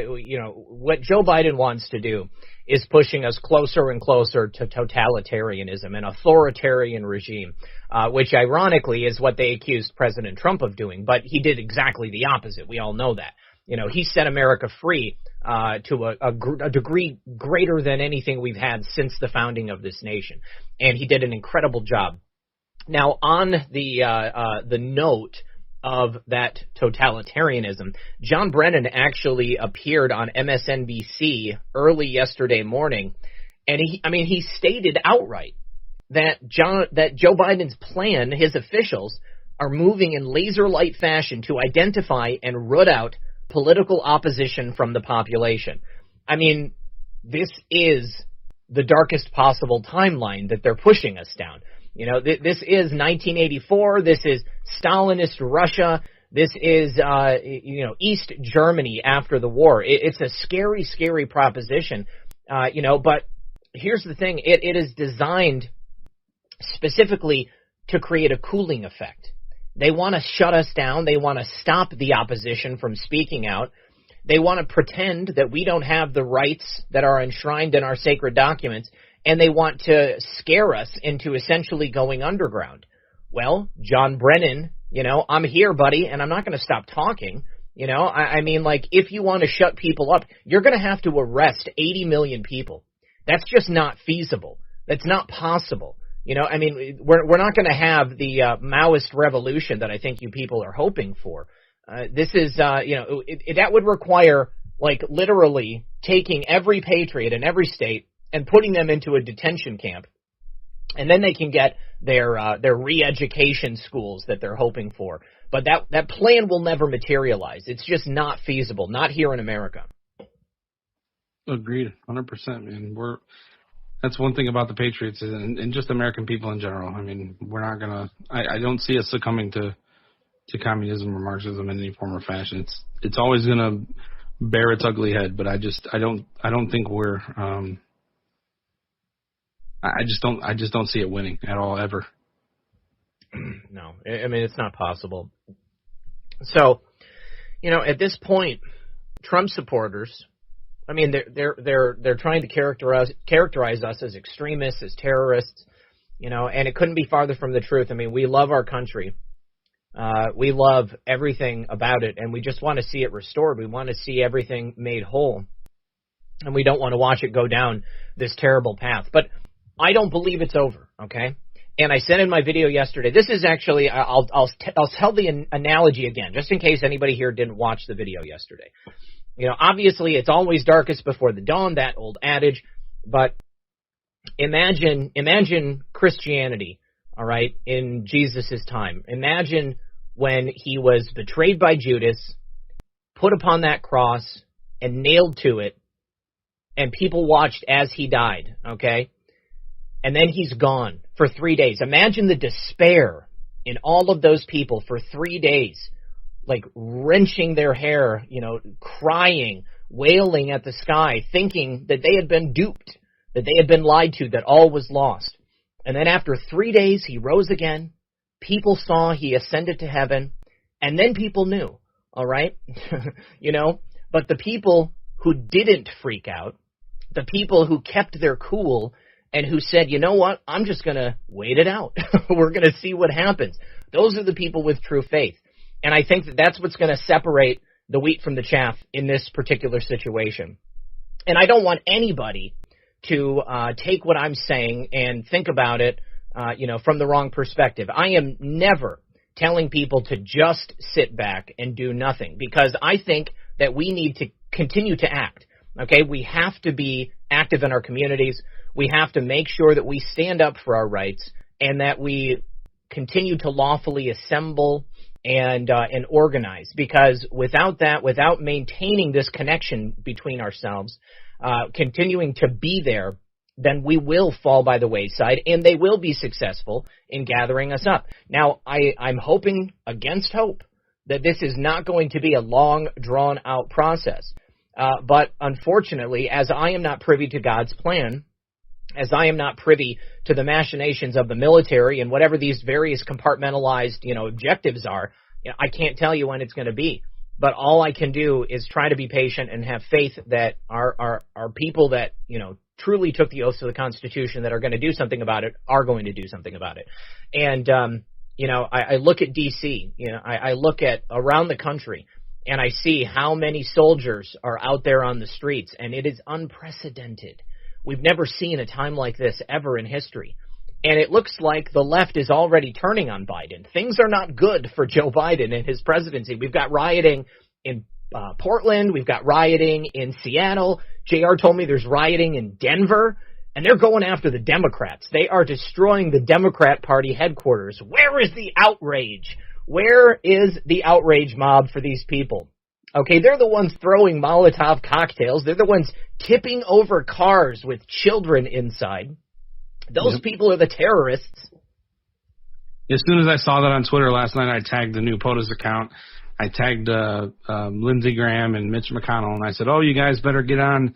What Joe Biden wants to do is pushing us closer and closer to totalitarianism, an authoritarian regime, which ironically is what they accused President Trump of doing. But he did exactly the opposite. We all know that. He set America free to a degree greater than anything we've had since the founding of this nation. And he did an incredible job. Now, on the note of that totalitarianism, John Brennan actually appeared on MSNBC early yesterday morning, and he stated outright that Joe Biden's plan, his officials, are moving in laser-light fashion to identify and root out political opposition from the population. This is the darkest possible timeline that they're pushing us down. This is 1984. This is Stalinist Russia. This is, East Germany after the war. It's a scary, scary proposition, but here's the thing. It is designed specifically to create a cooling effect. They want to shut us down. They want to stop the opposition from speaking out. They want to pretend that we don't have the rights that are enshrined in our sacred documents, and they want to scare us into essentially going underground. Well, John Brennan, I'm here, buddy, and I'm not going to stop talking. If you want to shut people up, you're going to have to arrest 80 million people. That's just not feasible. That's not possible. We're not going to have the Maoist revolution that I think you people are hoping for. This is, that would require, literally taking every patriot in every state and putting them into a detention camp. And then they can get their re-education schools that they're hoping for. But that plan will never materialize. It's just not feasible, not here in America. Agreed, 100%, man. That's one thing about the Patriots and just American people in general. We're not gonna. I don't see us succumbing to communism or Marxism in any form or fashion. It's always gonna bear its ugly head. But I don't think we're. I just don't see it winning at all ever. No, it's not possible. So, at this point, Trump supporters. They're trying to characterize us as extremists, as terrorists, and it couldn't be farther from the truth. We love our country. We love everything about it, and we just want to see it restored. We want to see everything made whole, and we don't want to watch it go down this terrible path. But I don't believe it's over, okay? And I said in my video yesterday, this is actually, I'll tell the analogy again, just in case anybody here didn't watch the video yesterday. Obviously it's always darkest before the dawn, that old adage, but imagine Christianity, all right, in Jesus' time. Imagine when he was betrayed by Judas, put upon that cross, and nailed to it, and people watched as he died, okay? And then he's gone for 3 days. Imagine the despair in all of those people for 3 days, wrenching their hair, crying, wailing at the sky, thinking that they had been duped, that they had been lied to, that all was lost. And then after 3 days, he rose again. People saw he ascended to heaven, and then people knew, all right? But the people who didn't freak out, the people who kept their cool, and who said, you know what, I'm just going to wait it out. We're going to see what happens. Those are the people with true faith. And I think that's what's going to separate the wheat from the chaff in this particular situation. And I don't want anybody to take what I'm saying and think about it, from the wrong perspective. I am never telling people to just sit back and do nothing, because I think that we need to continue to act. Okay, we have to be active in our communities. We have to make sure that we stand up for our rights and that we continue to lawfully assemble and organize. Because without that, without maintaining this connection between ourselves, continuing to be there, then we will fall by the wayside, and they will be successful in gathering us up. Now, I'm hoping against hope that this is not going to be a long, drawn-out process. But unfortunately, as I am not privy to God's plan, as I am not privy to the machinations of the military and whatever these various compartmentalized, objectives are, I can't tell you when it's going to be. But all I can do is try to be patient and have faith that our people that, truly took the oath to the Constitution that are going to do something about it are going to do something about it. And, I look at D.C., I look at around the country, and I see how many soldiers are out there on the streets, and it is unprecedented. We've never seen a time like this ever in history. And it looks like the left is already turning on Biden. Things are not good for Joe Biden and his presidency. We've got rioting in Portland. We've got rioting in Seattle. JR told me there's rioting in Denver. And they're going after the Democrats. They are destroying the Democrat Party headquarters. Where is the outrage? Where is the outrage mob for these people? Okay, they're the ones throwing Molotov cocktails. They're the ones tipping over cars with children inside. Those people are the terrorists. As soon as I saw that on Twitter last night, I tagged the new POTUS account. I tagged Lindsey Graham and Mitch McConnell, and I said, you guys better get on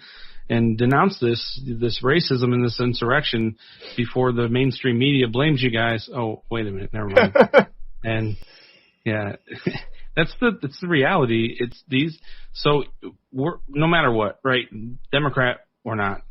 and denounce this racism and this insurrection before the mainstream media blames you guys. Oh, wait a minute, never mind. And yeah, that's the reality. It's these. So we're no matter what, right? Democrat or not,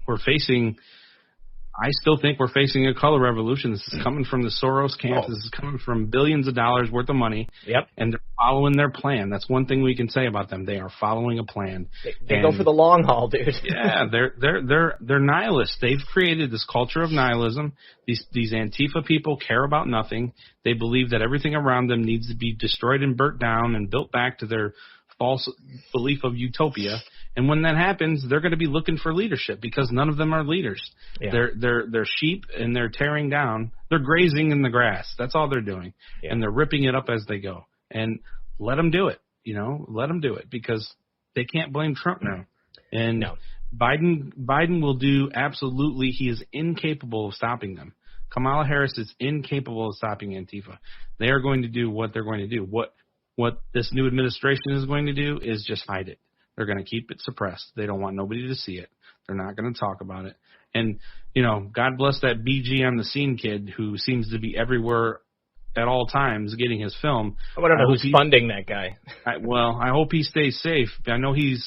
I still think we're facing a color revolution. This is coming from the Soros camp. This is coming from billions of dollars worth of money. Yep. And they're following their plan. That's one thing we can say about them. They are following a plan. They go for the long haul, dude. Yeah, they're nihilists. They've created this culture of nihilism. These Antifa people care about nothing. They believe that everything around them needs to be destroyed and burnt down and built back to their false belief of utopia. And when that happens, they're going to be looking for leadership because none of them are leaders. Yeah. They're sheep and they're tearing down. They're grazing in the grass. That's all they're doing. Yeah. And they're ripping it up as they go. And let them do it. Let them do it because they can't blame Trump now. And no. Biden will do absolutely. He is incapable of stopping them. Kamala Harris is incapable of stopping Antifa. They are going to do what they're going to do. What this new administration is going to do is just hide it. They're going to keep it suppressed. They don't want nobody to see it. They're not going to talk about it. And, God bless that BG on the scene kid who seems to be everywhere at all times getting his film. I don't know who's funding that guy. I hope he stays safe. I know he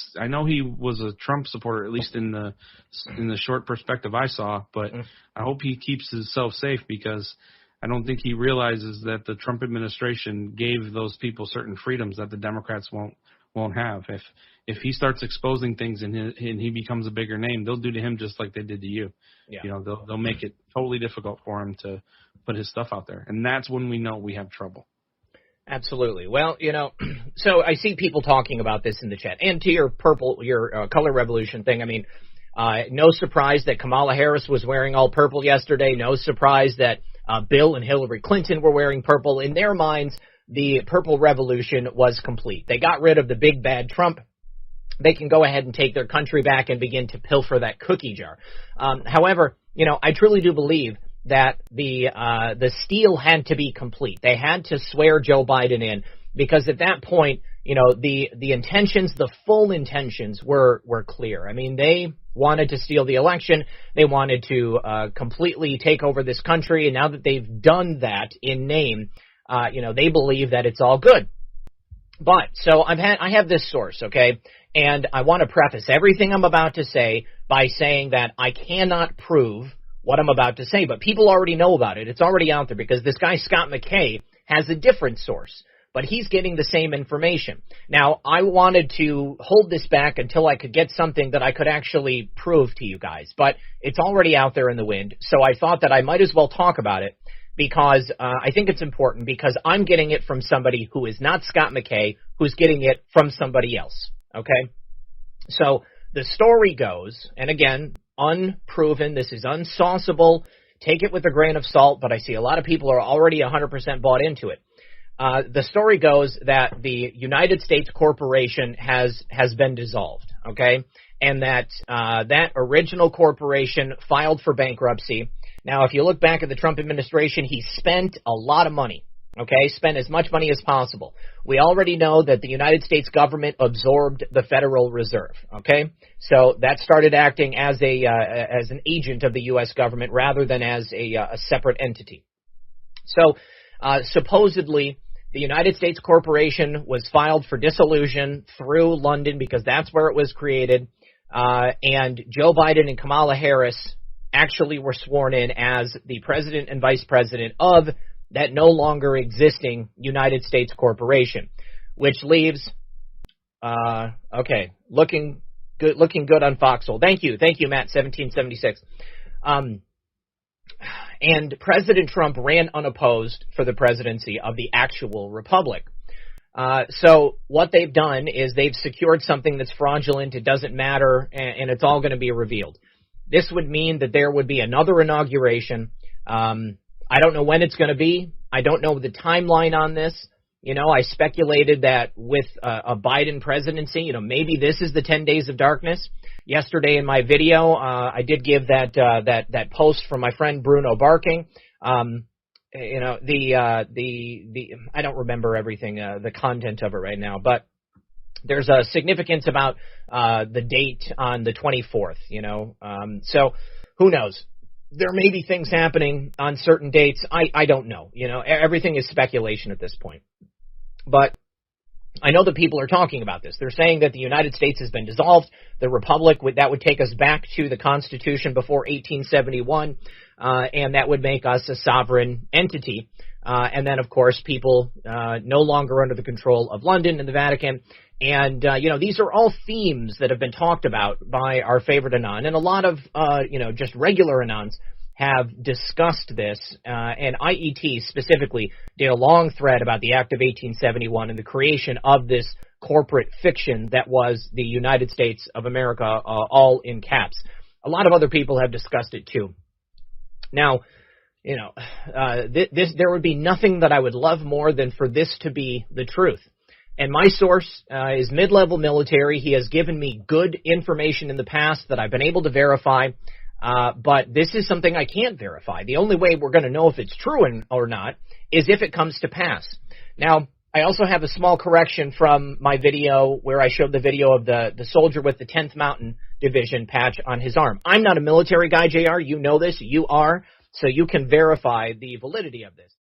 was a Trump supporter, at least in the short perspective I saw, but I hope he keeps himself safe because I don't think he realizes that the Trump administration gave those people certain freedoms that the Democrats won't have. If he starts exposing things and he becomes a bigger name, they'll do to him just like they did to you. Yeah. They'll make it totally difficult for him to put his stuff out there, and that's when we know we have trouble. Absolutely. Well, so I see people talking about this in the chat. And to your color revolution thing, I mean, no surprise that Kamala Harris was wearing all purple yesterday. No surprise that Bill and Hillary Clinton were wearing purple. In their minds, the purple revolution was complete. They got rid of the big bad Trump. They can go ahead and take their country back and begin to pilfer that cookie jar. However, I truly do believe that the steal had to be complete. They had to swear Joe Biden in because at that point, the intentions, the full intentions were clear. I mean, they wanted to steal the election. They wanted to completely take over this country. And now that they've done that in name, they believe that it's all good. But so I have this source, okay, and I want to preface everything I'm about to say by saying that I cannot prove what I'm about to say, but people already know about it. It's already out there because this guy Scott McKay has a different source, but he's getting the same information. Now, I wanted to hold this back until I could get something that I could actually prove to you guys, but it's already out there in the wind, so I thought that I might as well talk about it. Because I think it's important because I'm getting it from somebody who is not Scott McKay, who's getting it from somebody else, okay? So the story goes, and again, unproven, this is unsauceable, take it with a grain of salt, but I see a lot of people are already 100% bought into it. The story goes that the United States corporation has been dissolved, okay? And that that original corporation filed for bankruptcy. Now, if you look back at the Trump administration, he spent a lot of money, okay, spent as much money as possible. We already know that the United States government absorbed the Federal Reserve, okay? So that started acting as an agent of the U.S. government rather than as a separate entity. So supposedly The United States Corporation was filed for dissolution through London because that's where it was created. And Joe Biden and Kamala Harris actually were sworn in as the president and vice president of that no longer existing United States Corporation, which leaves, looking good on Foxhole. Thank you, Matt, 1776. And President Trump ran unopposed for the presidency of the actual republic. So what they've done is they've secured something that's fraudulent. It doesn't matter, and it's all going to be revealed. This would mean that there would be another inauguration. I don't know when it's going to be. I don't know the timeline on this. You know, I speculated that with a Biden presidency, you know, maybe this is the 10 days of darkness. Yesterday in my video, I did give that post from my friend Bruno Barking. You know, I don't remember everything, the content of it right now, but there's a significance about the date on the 24th, you know. So who knows? There may be things happening on certain dates. I don't know. You know, everything is speculation at this point. But I know that people are talking about this. They're saying that the United States has been dissolved. The Republic, that would take us back to the Constitution before 1871, and that would make us a sovereign entity. And then, of course, people no longer under the control of London and the Vatican. And, you know, these are all themes that have been talked about by our favorite Anon. And a lot of, you know, just regular Anons have discussed this, and IET specifically did a long thread about the Act of 1871 and the creation of this corporate fiction that was the United States of America, all in caps. A lot of other people have discussed it too. Now, you know, there would be nothing that I would love more than for this to be the truth. And my source is mid-level military. He has given me good information in the past that I've been able to verify. But this is something I can't verify. The only way we're going to know if it's true or not is if it comes to pass. Now, I also have a small correction from my video where I showed the video of the soldier with the 10th Mountain Division patch on his arm. I'm not a military guy, JR. You know this. You are. So you can verify the validity of this.